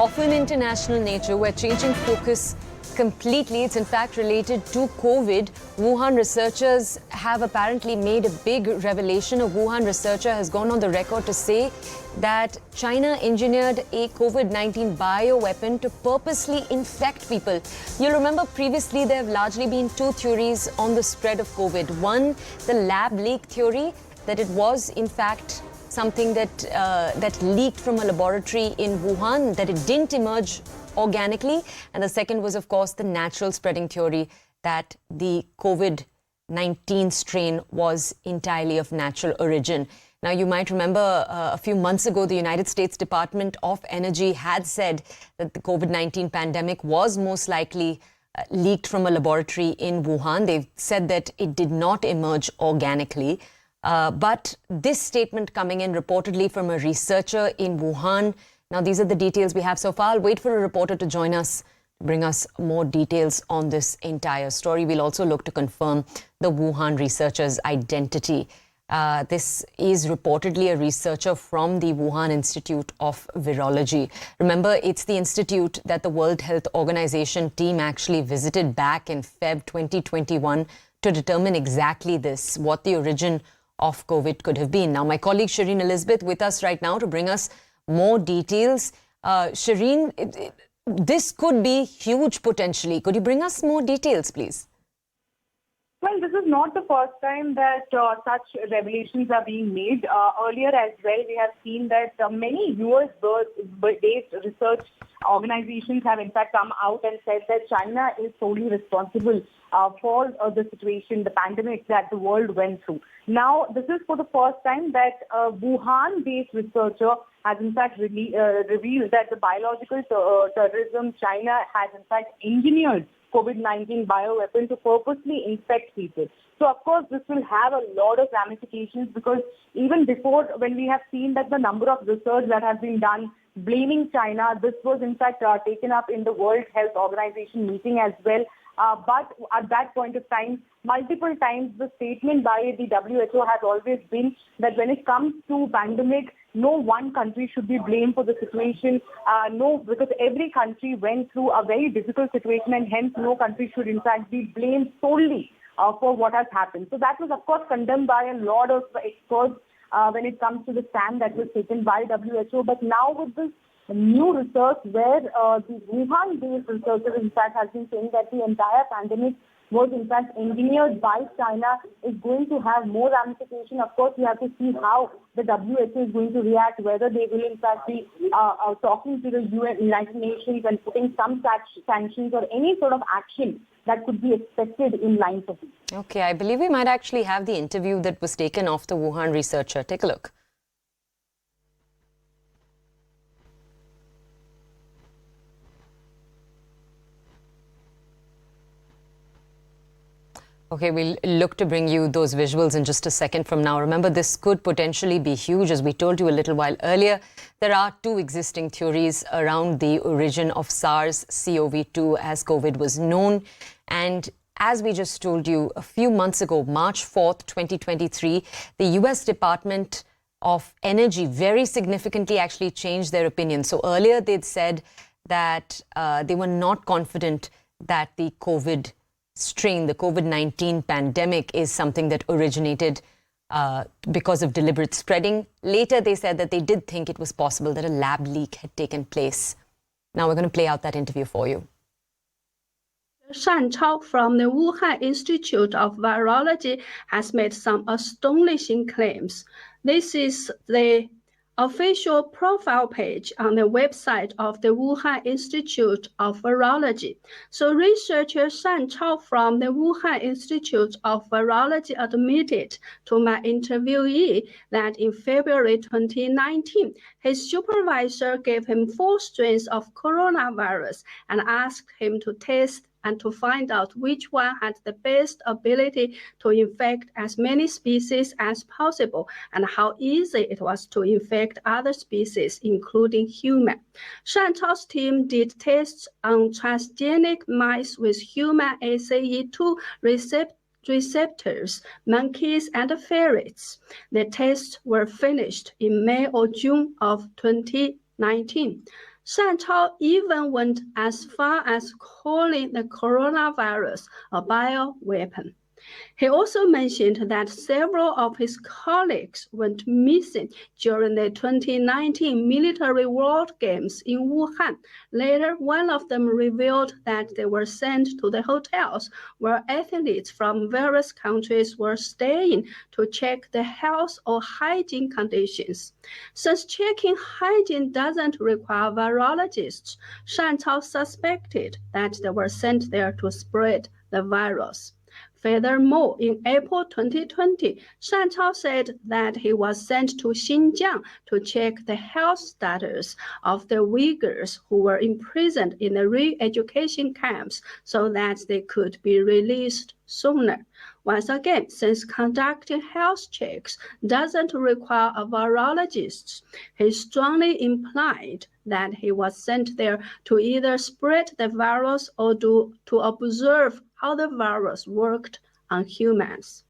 of an international nature. We're changing focus completely. It's in fact related to COVID. Wuhan researchers have apparently made a big revelation. A Wuhan researcher has gone on the record to say that China engineered a COVID-19 bioweapon to purposely infect people. You'll remember previously there have largely been two theories on the spread of COVID. One, the lab leak theory, that it was in fact something that leaked from a laboratory in Wuhan, that it didn't emerge organically. And the second was, of course, the natural spreading theory, that the COVID-19 strain was entirely of natural origin. Now, you might remember a few months ago, the United States Department of Energy had said that the COVID-19 pandemic was most likely leaked from a laboratory in Wuhan. They've said that it did not emerge organically. But this statement coming in reportedly from a researcher in Wuhan. Now, these are the details we have so far. I'll wait for a reporter to join us, to bring us more details on this entire story. We'll also look to confirm the Wuhan researcher's identity. This is reportedly a researcher from the Wuhan Institute of Virology. Remember, it's the institute that the World Health Organization team actually visited back in Feb 2021 to determine exactly this, what the origin of COVID could have been. Now, my colleague Shireen Elizabeth with us right now to bring us more details. Shireen, this could be huge potentially. Could you bring us more details, please? Well, this is not the first time that such revelations are being made. Earlier as well, we have seen that many US-based research organizations have in fact come out and said that China is solely responsible for the situation, the pandemic that the world went through. Now, this is for the first time that a Wuhan-based researcher has in fact revealed that the biological terrorism, China has in fact engineered COVID-19 bioweapon to purposely infect people. So, of course, this will have a lot of ramifications, because even before, when we have seen that the number of research that has been done blaming China, this was in fact taken up in the World Health Organization meeting as well. But at that point of time, multiple times the statement by the WHO has always been that when it comes to pandemic, no one country should be blamed for the situation. Because every country went through a very difficult situation, and hence no country should in fact be blamed solely for what has happened. So that was of course condemned by a lot of experts when it comes to the stand that was taken by WHO. But now with this new research where the Wuhan-based researcher in fact has been saying that the entire pandemic was in fact engineered by China, is going to have more ramification. Of course, we have to see how the WHO is going to react, whether they will in fact be talking to the United Nations and putting some sanctions or any sort of action that could be expected in line for this. Okay, I believe we might actually have the interview that was taken of the Wuhan researcher. Take a look. Okay, we'll look to bring you those visuals in just a second from now. Remember, this could potentially be huge. As we told you a little while earlier, there are two existing theories around the origin of SARS-CoV-2 as COVID was known. And as we just told you a few months ago, March 4th, 2023, the US Department of Energy very significantly actually changed their opinion. So earlier they'd said that they were not confident that the COVID strain, the COVID-19 pandemic, is something that originated because of deliberate spreading. Later, they said that they did think it was possible that a lab leak had taken place. Now we're going to play out that interview for you. Chao from the Wuhan Institute of Virology has made some astonishing claims. This is the official profile page on the website of the Wuhan Institute of Virology. So researcher Chao from the Wuhan Institute of Virology admitted to my interviewee that in February 2019, his supervisor gave him 4 strains of coronavirus and asked him to test and to find out which one had the best ability to infect as many species as possible and how easy it was to infect other species, including human. Chao's team did tests on transgenic mice with human ACE2 receptors, monkeys, and ferrets. The tests were finished in May or June of 2019. Shan Chao even went as far as calling the coronavirus a bioweapon. He also mentioned that several of his colleagues went missing during the 2019 Military World Games in Wuhan. Later, one of them revealed that they were sent to the hotels where athletes from various countries were staying to check the health or hygiene conditions. Since checking hygiene doesn't require virologists, Shan Chao suspected that they were sent there to spread the virus. Furthermore, in April 2020, Shan Chao said that he was sent to Xinjiang to check the health status of the Uyghurs who were imprisoned in the re-education camps so that they could be released sooner. Once again, since conducting health checks doesn't require a virologist, he strongly implied that he was sent there to either spread the virus or to observe how the virus worked on humans.